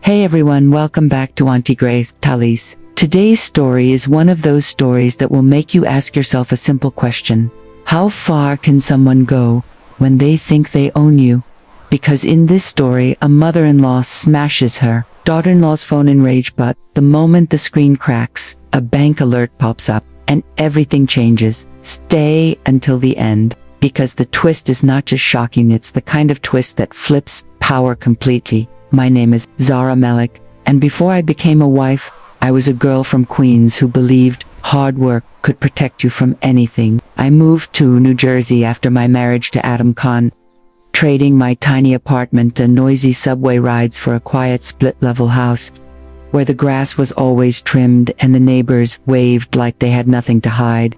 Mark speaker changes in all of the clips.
Speaker 1: Hey everyone, welcome back to Auntie Grace Tales. Today's story is one of those stories that will make you ask yourself a simple question. How far can someone go when they think they own you? Because in this story, a mother-in-law smashes her daughter-in-law's phone in rage, but the moment the screen cracks, a bank alert pops up and everything changes. Stay until the end, because the twist is not just shocking, it's the kind of twist that flips power completely. My name is Zara Malik, and before I became a wife, I was a girl from Queens who believed hard work could protect you from anything. I moved to New Jersey after my marriage to Adam Khan, trading my tiny apartment and noisy subway rides for a quiet split-level house, where the grass was always trimmed and the neighbors waved like they had nothing to hide.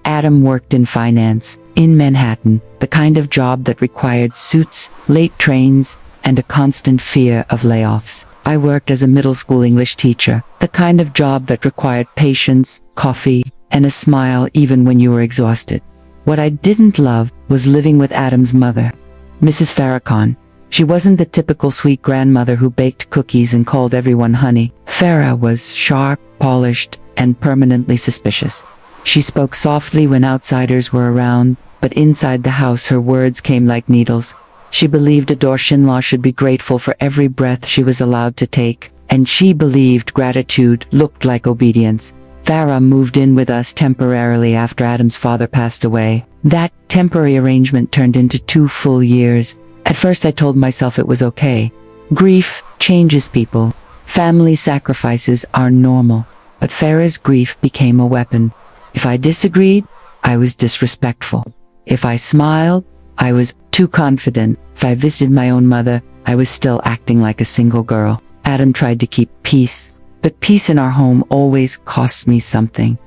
Speaker 1: Adam worked in finance, in Manhattan, the kind of job that required suits, late trains, and a constant fear of layoffs. I worked as a middle school English teacher, the kind of job that required patience, coffee, and a smile even when you were exhausted. What I didn't love was living with Adam's mother, Mrs. Farrakhan. She wasn't the typical sweet grandmother who baked cookies and called everyone honey. Farah was sharp, polished, and permanently suspicious. She spoke softly when outsiders were around, but inside the house her words came like needles. She believed a daughter-in-law should be grateful for every breath she was allowed to take, and she believed gratitude looked like obedience. Farah moved in with us temporarily after Adam's father passed away. That temporary arrangement turned into 2 full years. At first I told myself it was okay. Grief changes people. Family sacrifices are normal. But Farah's grief became a weapon. If I disagreed, I was disrespectful. If I smiled, I was too confident. If I visited my own mother, I was still acting like a single girl. Adam tried to keep peace, but peace in our home always cost me something.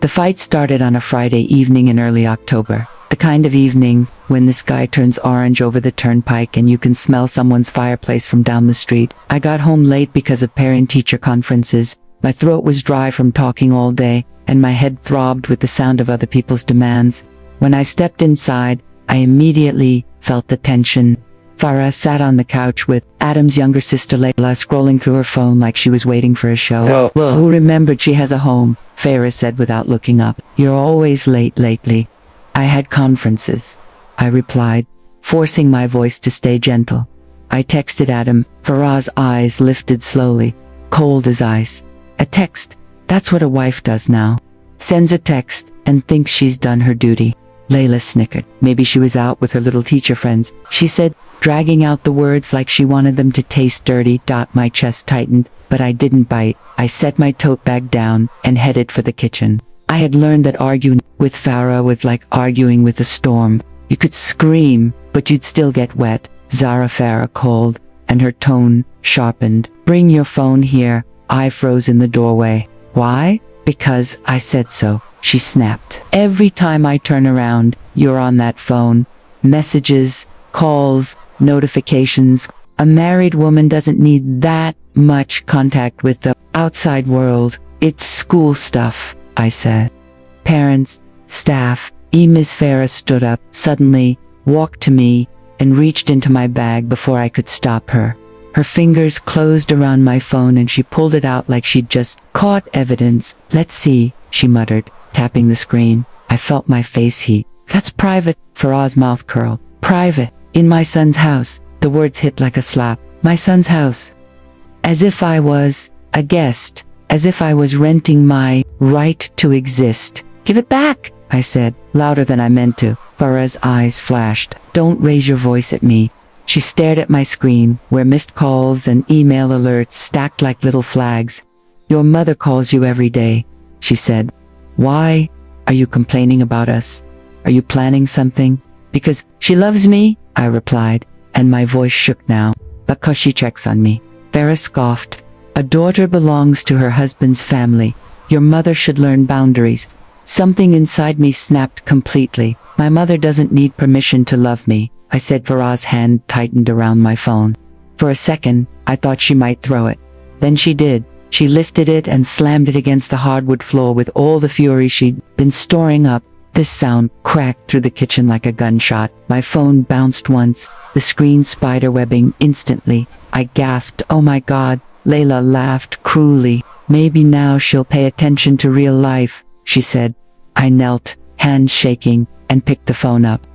Speaker 1: The fight started on a Friday evening in early October, the kind of evening when the sky turns orange over the turnpike and you can smell someone's fireplace from down the street. I got home late because of parent-teacher conferences. My throat was dry from talking all day, and my head throbbed with the sound of other people's demands. When I stepped inside, I immediately felt the tension. Farah sat on the couch with Adam's younger sister Layla, scrolling through her phone like she was waiting for a show. Well, who remembered she has a home? Farah said without looking up. You're always late lately. I had conferences, I replied, forcing my voice to stay gentle. I texted Adam. Farah's eyes lifted slowly, cold as ice. A text, that's what a wife does now. Sends a text and thinks she's done her duty. Layla snickered. Maybe she was out with her little teacher friends, she said, dragging out the words like she wanted them to taste dirty. My chest tightened, but I didn't bite. I set my tote bag down and headed for the kitchen. I had learned that arguing with Farah was like arguing with a storm. You could scream, but you'd still get wet. Zara, Farah called, and her tone sharpened. Bring your phone here. I froze in the doorway. Why? Because I said so, she snapped. Every time I turn around, you're on that phone. Messages, calls, notifications. A married woman doesn't need that much contact with the outside world. It's school stuff, I said. Parents, staff. Miss Farah stood up, suddenly, walked to me, and reached into my bag before I could stop her. Her fingers closed around my phone and she pulled it out like she'd just caught evidence. Let's see, she muttered, tapping the screen. I felt my face heat. That's private. Farah's mouth curled. Private. In my son's house. The words hit like a slap. My son's house. As if I was a guest. As if I was renting my right to exist. Give it back, I said, louder than I meant to. Farah's eyes flashed. Don't raise your voice at me. She stared at my screen, where missed calls and email alerts stacked like little flags. Your mother calls you every day, she said. Why? Are you complaining about us? Are you planning something? Because she loves me, I replied, and my voice shook now. Because she checks on me. Farah scoffed. A daughter belongs to her husband's family. Your mother should learn boundaries. Something inside me snapped completely. My mother doesn't need permission to love me, I said. Farah's hand tightened around my phone. For a second, I thought she might throw it. Then she did. She lifted it and slammed it against the hardwood floor with all the fury she'd been storing up. This sound cracked through the kitchen like a gunshot. My phone bounced once, the screen spiderwebbing instantly. I gasped, "Oh my God." Layla laughed cruelly. "Maybe now she'll pay attention to real life," she said. I knelt, hands shaking, and picked the phone up.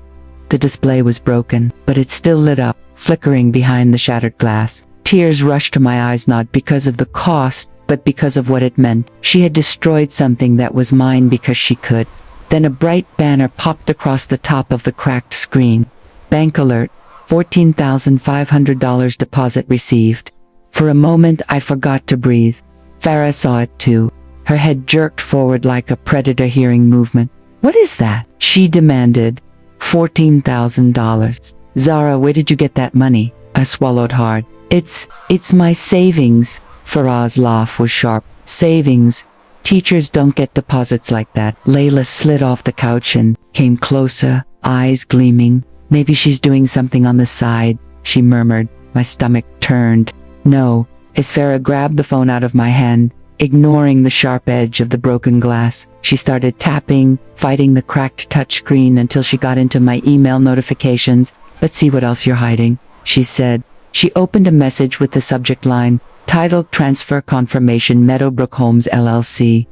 Speaker 1: The display was broken, but it still lit up, flickering behind the shattered glass. Tears rushed to my eyes not because of the cost, but because of what it meant. She had destroyed something that was mine because she could. Then a bright banner popped across the top of the cracked screen. Bank alert, $14,500 deposit received. For a moment I forgot to breathe. Farah saw it too. Her head jerked forward like a predator hearing movement. "What is that?" she demanded. $14,000. "Zara, where did you get that money?" I swallowed hard. It's my savings." Farah's laugh was sharp. "Savings? Teachers don't get deposits like that." Layla slid off the couch and came closer, eyes gleaming. "Maybe she's doing something on the side," she murmured. My stomach turned. "No." As Farah grabbed the phone out of my hand, ignoring the sharp edge of the broken glass, she started tapping, fighting the cracked touchscreen until she got into my email notifications. "Let's see what else you're hiding," she said. She opened a message with the subject line, titled Transfer Confirmation Meadowbrook Homes LLC.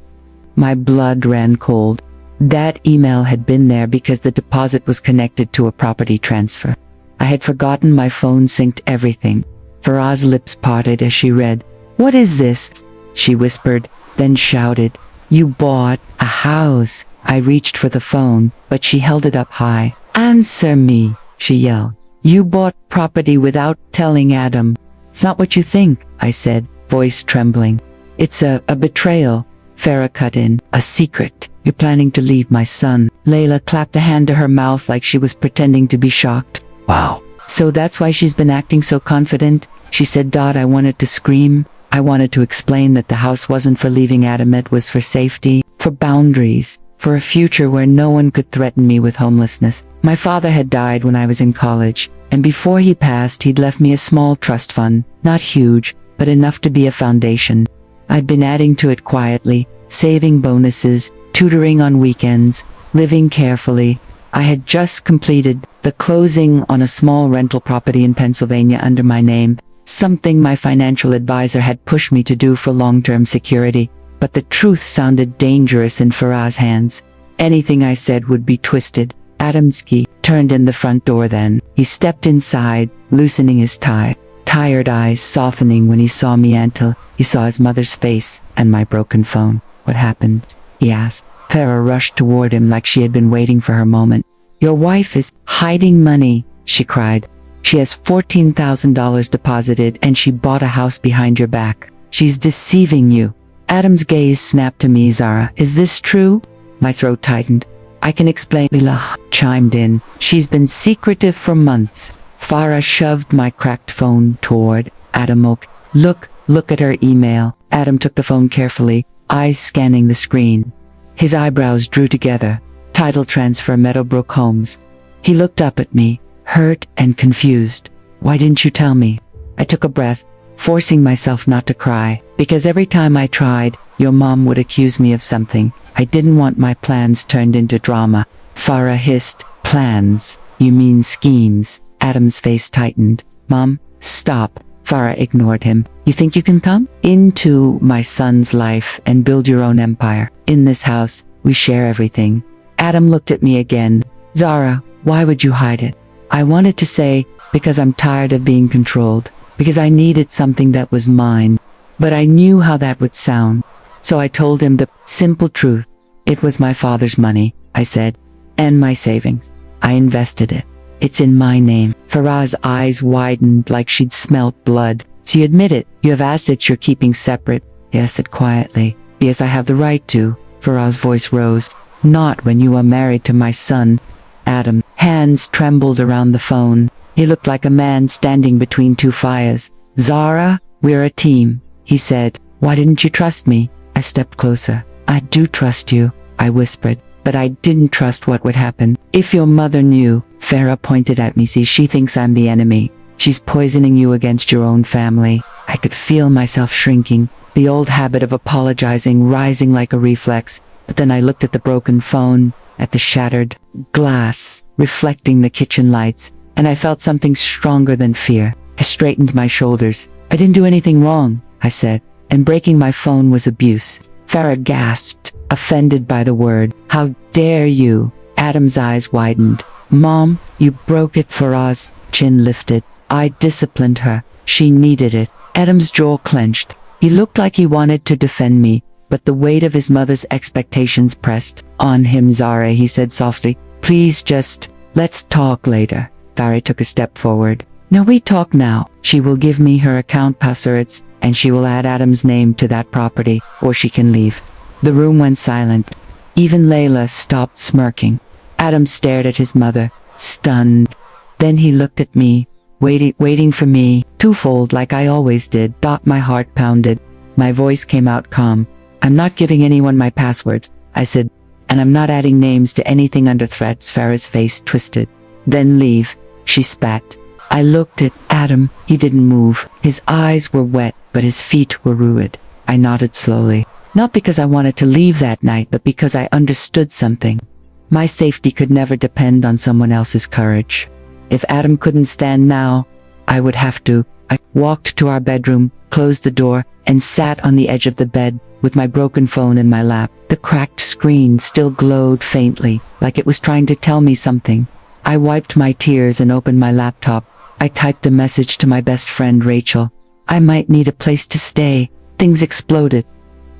Speaker 1: My blood ran cold. That email had been there because the deposit was connected to a property transfer. I had forgotten my phone synced everything. Farah's lips parted as she read. "What is this?" she whispered, then shouted. "You bought a house." I reached for the phone, but she held it up high. "Answer me," she yelled. "You bought property without telling Adam." "It's not what you think," I said, voice trembling. "It's a betrayal," Farah cut in. "A secret. You're planning to leave my son." Layla clapped a hand to her mouth like she was pretending to be shocked. "Wow. So that's why she's been acting so confident," she said. I wanted to scream. I wanted to explain that the house wasn't for leaving Adam, it was for safety, for boundaries, for a future where no one could threaten me with homelessness. My father had died when I was in college, and before he passed he'd left me a small trust fund, not huge, but enough to be a foundation. I'd been adding to it quietly, saving bonuses, tutoring on weekends, living carefully. I had just completed the closing on a small rental property in Pennsylvania under my name, something my financial advisor had pushed me to do for long-term security. But the truth sounded dangerous in Farah's hands. Anything I said would be twisted. Adamski turned in the front door then. He stepped inside, loosening his tie, tired eyes softening when he saw me until he saw his mother's face and my broken phone. "What happened?" he asked. Farah rushed toward him like she had been waiting for her moment. "Your wife is hiding money," she cried. "She has $14,000 deposited and she bought a house behind your back. She's deceiving you." Adam's gaze snapped to me. "Zara, is this true?" My throat tightened. "I can explain," Lila chimed in. "She's been secretive for months." Farah shoved my cracked phone toward Adam Oak. Look at her email." Adam took the phone carefully, eyes scanning the screen. His eyebrows drew together. "Title transfer Meadowbrook Homes." He looked up at me, hurt and confused. "Why didn't you tell me?" I took a breath, forcing myself not to cry, because every time I tried, your mom would accuse me of something. I didn't want my plans turned into drama. Farah hissed. "Plans? You mean schemes?" Adam's face tightened. "Mom, stop." Farah ignored him. "You think you can come into my son's life and build your own empire? In this house, we share everything." Adam looked at me again. "Zara, why would you hide it?" I wanted to say, because I'm tired of being controlled, because I needed something that was mine, but I knew how that would sound. So I told him the simple truth. "It was my father's money," I said, "and my savings. I invested it. It's in my name." Farah's eyes widened like she'd smelt blood. "So you admit it? You have assets you're keeping separate?" "Yes," I said quietly. "Yes, I have the right to." Farah's voice rose. "Not when you are married to my son." Adam, hands trembled around the phone. He looked like a man standing between two fires. "Zara, we're a team," he said. "Why didn't you trust me?" I stepped closer. "I do trust you," I whispered, "but I didn't trust what would happen. If your mother knew," Farah pointed at me, "see, she thinks I'm the enemy. She's poisoning you against your own family." I could feel myself shrinking, the old habit of apologizing rising like a reflex. But then I looked at the broken phone, at the shattered glass reflecting the kitchen lights, and I felt something stronger than fear. I straightened my shoulders. I didn't do anything wrong, I said, and breaking my phone was abuse. Farah gasped, offended by the word. How dare you? Adam's eyes widened. Mom, you broke it for us. Chin lifted. I disciplined her. She needed it. Adam's jaw clenched. He looked like he wanted to defend me, but the weight of his mother's expectations pressed on him. Zara, he said softly, please just, let's talk later. Farah took a step forward. No, we talk now. She will give me her account passwords, and she will add Adam's name to that property, or she can leave. The room went silent. Even Layla stopped smirking. Adam stared at his mother, stunned. Then he looked at me, waiting for me, twofold like I always did. My heart pounded. My voice came out calm. I'm not giving anyone my passwords, I said, and I'm not adding names to anything under threats. Farah's face twisted. Then leave, she spat. I looked at Adam. He didn't move. His eyes were wet, but his feet were ruined. I nodded slowly. Not because I wanted to leave that night, but because I understood something. My safety could never depend on someone else's courage. If Adam couldn't stand now, I would have to. I walked to our bedroom, closed the door, and sat on the edge of the bed, with my broken phone in my lap. The cracked screen still glowed faintly, like it was trying to tell me something. I wiped my tears and opened my laptop. I typed a message to my best friend Rachel. I might need a place to stay. Things exploded.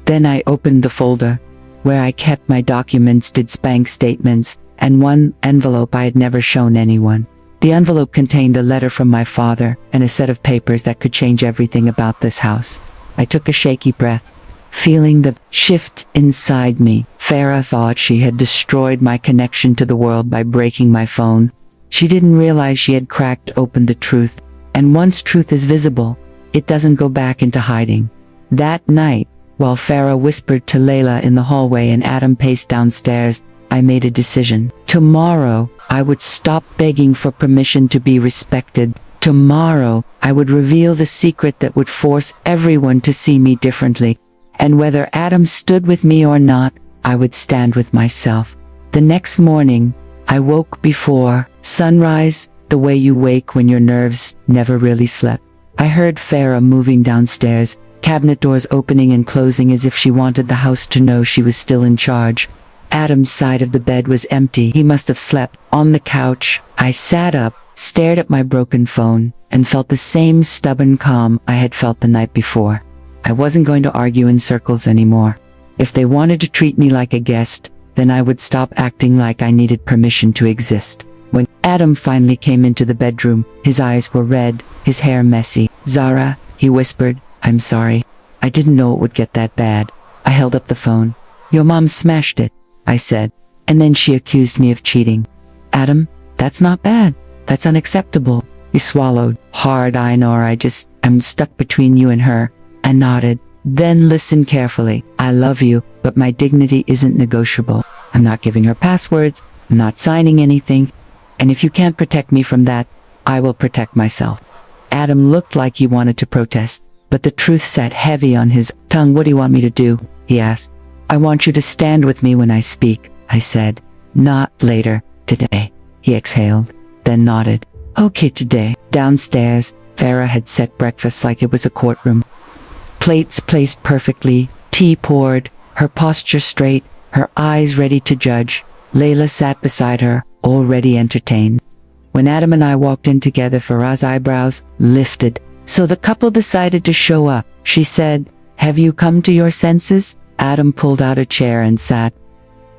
Speaker 1: Then I opened the folder where I kept my documents, bank statements, and one envelope I had never shown anyone. The envelope contained a letter from my father and a set of papers that could change everything about this house. I took a shaky breath, feeling the shift inside me. Farah thought she had destroyed my connection to the world by breaking my phone. She didn't realize she had cracked open the truth, and once truth is visible, it doesn't go back into hiding. That night, while Farah whispered to Layla in the hallway and Adam paced downstairs, I made a decision. Tomorrow, I would stop begging for permission to be respected. Tomorrow, I would reveal the secret that would force everyone to see me differently. And whether Adam stood with me or not, I would stand with myself. The next morning, I woke before sunrise, the way you wake when your nerves never really slept. I heard Farah moving downstairs, cabinet doors opening and closing as if she wanted the house to know she was still in charge. Adam's side of the bed was empty. He must have slept on the couch. I sat up, stared at my broken phone, and felt the same stubborn calm I had felt the night before. I wasn't going to argue in circles anymore. If they wanted to treat me like a guest, then I would stop acting like I needed permission to exist. When Adam finally came into the bedroom, his eyes were red, his hair messy. Zara, he whispered, I'm sorry. I didn't know it would get that bad. I held up the phone. Your mom smashed it, I said, and then she accused me of cheating. Adam, that's not bad. That's unacceptable. He swallowed hard. I know, I'm stuck between you and her. I nodded. Then listen carefully. I love you, but my dignity isn't negotiable. I'm not giving her passwords. I'm not signing anything. And if you can't protect me from that, I will protect myself. Adam looked like he wanted to protest, but the truth sat heavy on his tongue. What do you want me to do? He asked. I want you to stand with me when I speak, I said. Not later, today. He exhaled, then nodded. Okay, today. Downstairs, Farah had set breakfast like it was a courtroom. Plates placed perfectly, tea poured, her posture straight, her eyes ready to judge. Layla sat beside her, already entertained. When Adam and I walked in together, Farah's eyebrows lifted. So the couple decided to show up. She said, have you come to your senses? Adam pulled out a chair and sat.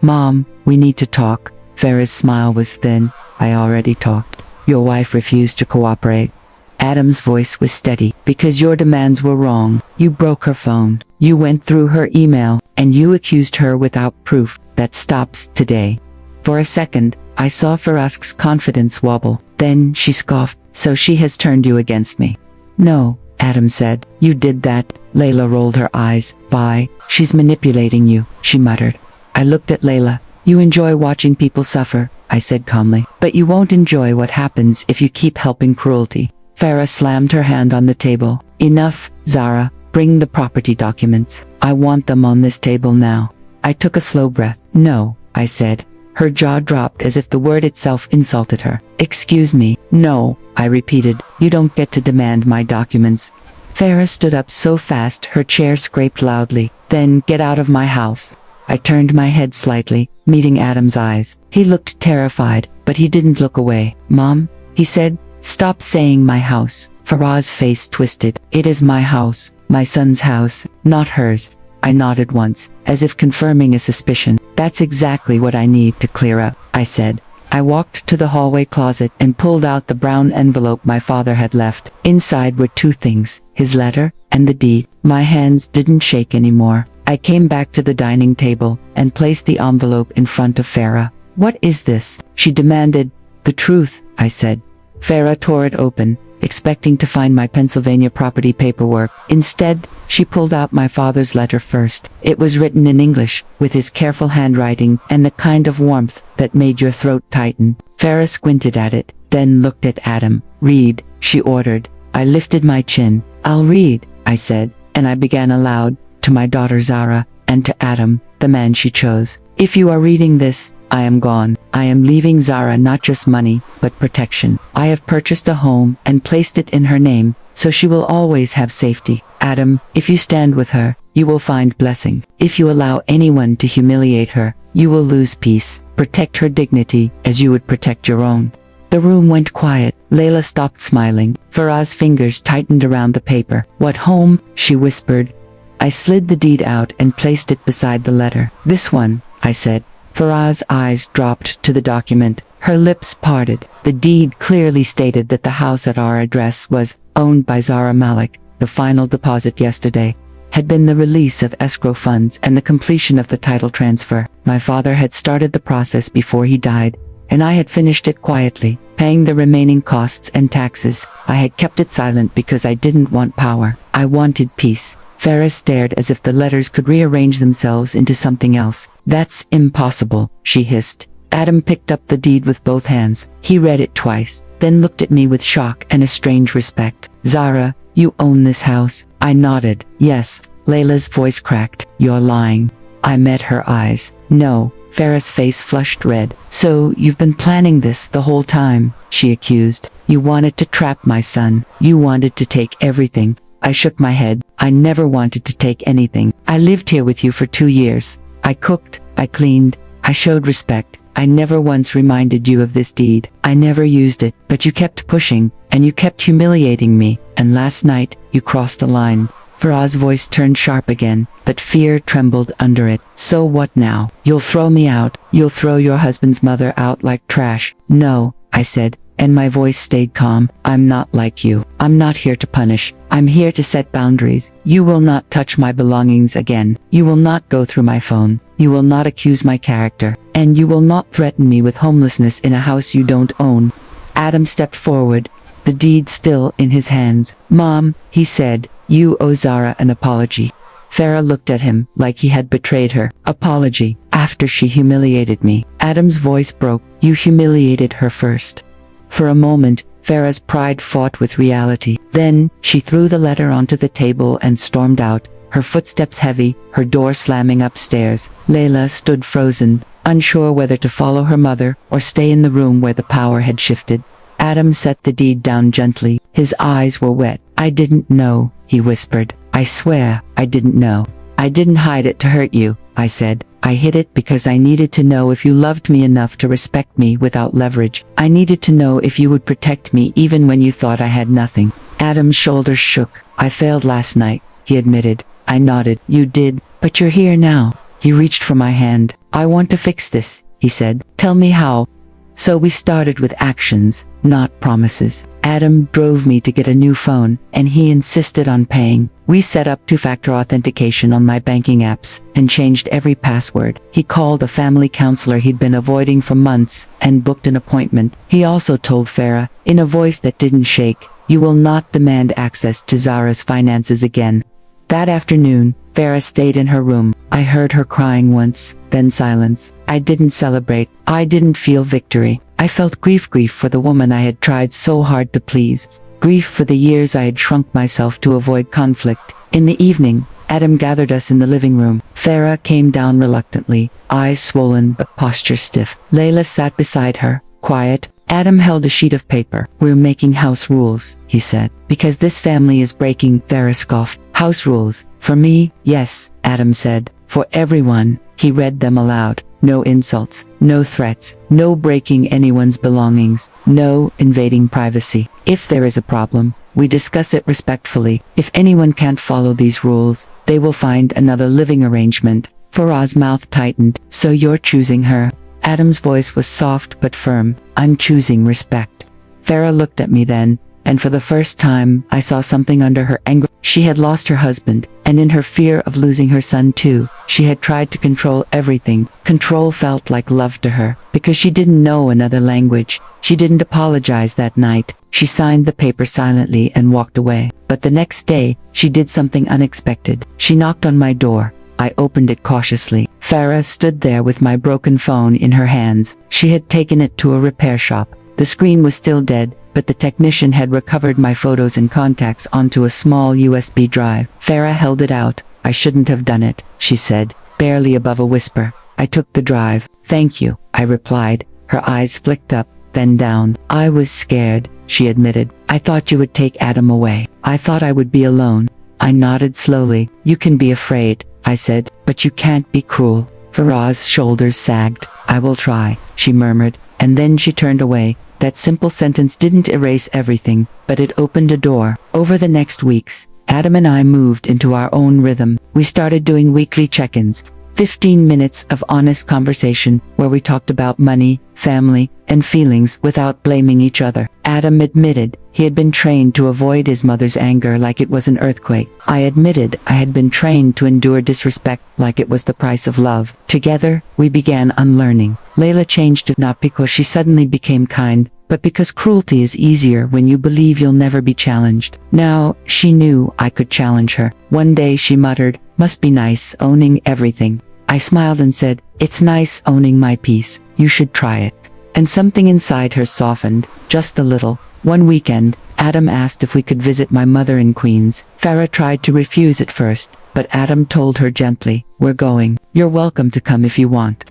Speaker 1: Mom, we need to talk. Farah's smile was thin. I already talked. Your wife refused to cooperate. Adam's voice was steady. Because your demands were wrong. You broke her phone. You went through her email, and you accused her without proof. That stops today. For a second, I saw Farah's confidence wobble. Then she scoffed. So she has turned you against me. No, Adam said. You did that. Layla rolled her eyes. Why? She's manipulating you, she muttered. I looked at Layla. You enjoy watching people suffer, I said calmly. But you won't enjoy what happens if you keep helping cruelty. Farah slammed her hand on the table. Enough, Zara. Bring the property documents. I want them on this table now. I took a slow breath. No, I said. Her jaw dropped as if the word itself insulted her. "Excuse me, no," I repeated. "You don't get to demand my documents." Farah stood up so fast her chair scraped loudly. "Then get out of my house." I turned my head slightly, meeting Adam's eyes. He looked terrified, but he didn't look away. "Mom," he said, "stop saying my house." Farah's face twisted. "It is my house, my son's house, not hers." I nodded once, as if confirming a suspicion. "That's exactly what I need to clear up," I said. I walked to the hallway closet and pulled out the brown envelope my father had left. Inside were two things, his letter and the deed. My hands didn't shake anymore. I came back to the dining table and placed the envelope in front of Farah. "What is this?" she demanded. "The truth," I said. Farah tore it open, expecting to find my Pennsylvania property paperwork. Instead, she pulled out my father's letter first. It was written in English, with his careful handwriting and the kind of warmth that made your throat tighten. Farah squinted at it, then looked at Adam. "Read," she ordered. I lifted my chin. "I'll read," I said, and I began aloud, to my daughter Zara, and to Adam, the man she chose. "If you are reading this, I am gone. I am leaving Zara not just money, but protection. I have purchased a home and placed it in her name, so she will always have safety. Adam, if you stand with her, you will find blessing. If you allow anyone to humiliate her, you will lose peace. Protect her dignity, as you would protect your own." The room went quiet. Layla stopped smiling. Farah's fingers tightened around the paper. "What home?" she whispered. I slid the deed out and placed it beside the letter. "This one," I said. Farah's eyes dropped to the document. Her lips parted. The deed clearly stated that the house at our address was owned by Zara Malik. The final deposit yesterday had been the release of escrow funds and the completion of the title transfer. My father had started the process before he died, and I had finished it quietly, paying the remaining costs and taxes. I had kept it silent because I didn't want power. I wanted peace. Farah stared as if the letters could rearrange themselves into something else. "That's impossible," she hissed. Adam picked up the deed with both hands. He read it twice, then looked at me with shock and a strange respect. "Zara, you own this house?" I nodded. "Yes." Layla's voice cracked. "You're lying." I met her eyes. "No." Farah's face flushed red. "So, you've been planning this the whole time," she accused. "You wanted to trap my son. You wanted to take everything." I shook my head. "I never wanted to take anything. I lived here with you for 2 years. I cooked, I cleaned, I showed respect. I never once reminded you of this deed. I never used it, but you kept pushing, and you kept humiliating me, and last night, you crossed a line." Farah's voice turned sharp again, but fear trembled under it. "So what now? You'll throw me out? You'll throw your husband's mother out like trash?" "No," I said, and my voice stayed calm. "I'm not like you. I'm not here to punish. I'm here to set boundaries. You will not touch my belongings again. You will not go through my phone. You will not accuse my character. And you will not threaten me with homelessness in a house you don't own." Adam stepped forward, the deed still in his hands. "Mom," he said, "you owe Zara an apology." Farah looked at him like he had betrayed her. "Apology? After she humiliated me?" Adam's voice broke. "You humiliated her first." For a moment, Farah's pride fought with reality. Then, she threw the letter onto the table and stormed out, her footsteps heavy, her door slamming upstairs. Layla stood frozen, unsure whether to follow her mother or stay in the room where the power had shifted. Adam set the deed down gently. His eyes were wet. "I didn't know," he whispered. "I swear, I didn't know. I didn't hide it to hurt you," I said. "I hid it because I needed to know if you loved me enough to respect me without leverage. I needed to know if you would protect me even when you thought I had nothing." Adam's shoulders shook. "I failed last night," he admitted. I nodded. "You did, but you're here now." He reached for my hand. "I want to fix this," he said. "Tell me how." So we started with actions, not promises. Adam drove me to get a new phone, and he insisted on paying. We set up two-factor authentication on my banking apps, and changed every password. He called a family counselor he'd been avoiding for months, and booked an appointment. He also told Farah, in a voice that didn't shake, "You will not demand access to Zara's finances again." That afternoon, Farah stayed in her room. I heard her crying once, then silence. I didn't celebrate. I didn't feel victory. I felt grief for the woman I had tried so hard to please. Grief for the years I had shrunk myself to avoid conflict. In the evening, Adam gathered us in the living room. Farah came down reluctantly, eyes swollen but posture stiff. Layla sat beside her, quiet. Adam held a sheet of paper. "We're making house rules," he said. "Because this family is breaking," Farah scoffed. "House rules? For me?" "Yes," Adam said. "For everyone." He read them aloud. "No insults, no threats, no breaking anyone's belongings, no invading privacy. If there is a problem, we discuss it respectfully. If anyone can't follow these rules, they will find another living arrangement." Faraz's mouth tightened. "So you're choosing her?" Adam's voice was soft but firm. "I'm choosing respect." Farah looked at me then, and for the first time, I saw something under her anger. She had lost her husband, and in her fear of losing her son too, she had tried to control everything. Control felt like love to her, because she didn't know another language. She didn't apologize that night. She signed the paper silently and walked away. But the next day, she did something unexpected. She knocked on my door. I opened it cautiously. Farah stood there with my broken phone in her hands. She had taken it to a repair shop. The screen was still dead, but the technician had recovered my photos and contacts onto a small USB drive. Farah held it out. "I shouldn't have done it," she said, barely above a whisper. I took the drive. "Thank you," I replied. Her eyes flicked up, then down. "I was scared," she admitted. "I thought you would take Adam away. I thought I would be alone." I nodded slowly. "You can be afraid," I said, "but you can't be cruel." Faraz's shoulders sagged. "I will try," she murmured, and then she turned away. That simple sentence didn't erase everything, but it opened a door. Over the next weeks, Adam and I moved into our own rhythm. We started doing weekly check-ins, 15 minutes of honest conversation where we talked about money, family, and feelings without blaming each other. Adam admitted he had been trained to avoid his mother's anger like it was an earthquake. I admitted I had been trained to endure disrespect like it was the price of love. Together, we began unlearning. Layla changed not because she suddenly became kind, but because cruelty is easier when you believe you'll never be challenged. Now, she knew I could challenge her. One day she muttered, "Must be nice owning everything." I smiled and said, "It's nice owning my peace. You should try it." And something inside her softened, just a little. One weekend, Adam asked if we could visit my mother in Queens. Farah tried to refuse at first, but Adam told her gently, "We're going. You're welcome to come if you want."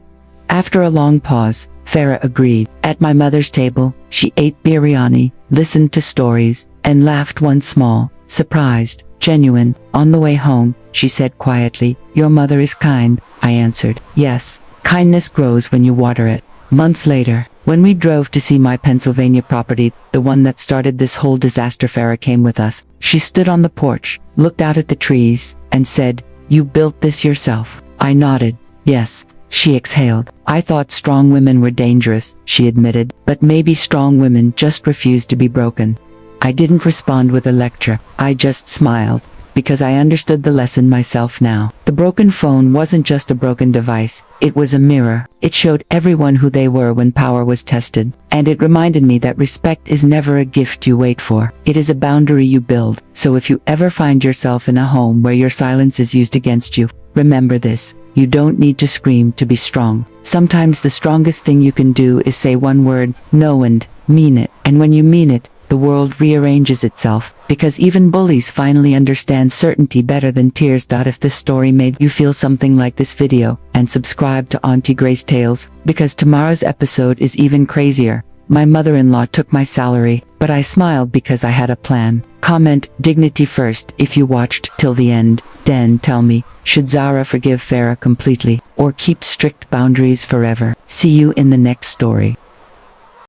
Speaker 1: After a long pause, Farah agreed. At my mother's table, she ate biryani, listened to stories, and laughed once small, surprised, genuine. On the way home, she said quietly, "Your mother is kind." I answered, "Yes, kindness grows when you water it." Months later, when we drove to see my Pennsylvania property, the one that started this whole disaster, Farah came with us. She stood on the porch, looked out at the trees, and said, "You built this yourself?" I nodded, "Yes." She exhaled. "I thought strong women were dangerous," she admitted, "but maybe strong women just refuse to be broken." I didn't respond with a lecture. I just smiled, because I understood the lesson myself now. The broken phone wasn't just a broken device, it was a mirror. It showed everyone who they were when power was tested. And it reminded me that respect is never a gift you wait for. It is a boundary you build. So if you ever find yourself in a home where your silence is used against you, remember this. You don't need to scream to be strong. Sometimes the strongest thing you can do is say one word, no, and mean it. And when you mean it, the world rearranges itself, because even bullies finally understand certainty better than tears. If this story made you feel something like this video, and subscribe to Auntie Grace Tales, because tomorrow's episode is even crazier. My mother-in-law took my salary, but I smiled because I had a plan. Comment dignity first if you watched till the end. Then tell me, should Zara forgive Farah completely, or keep strict boundaries forever? See you in the next story.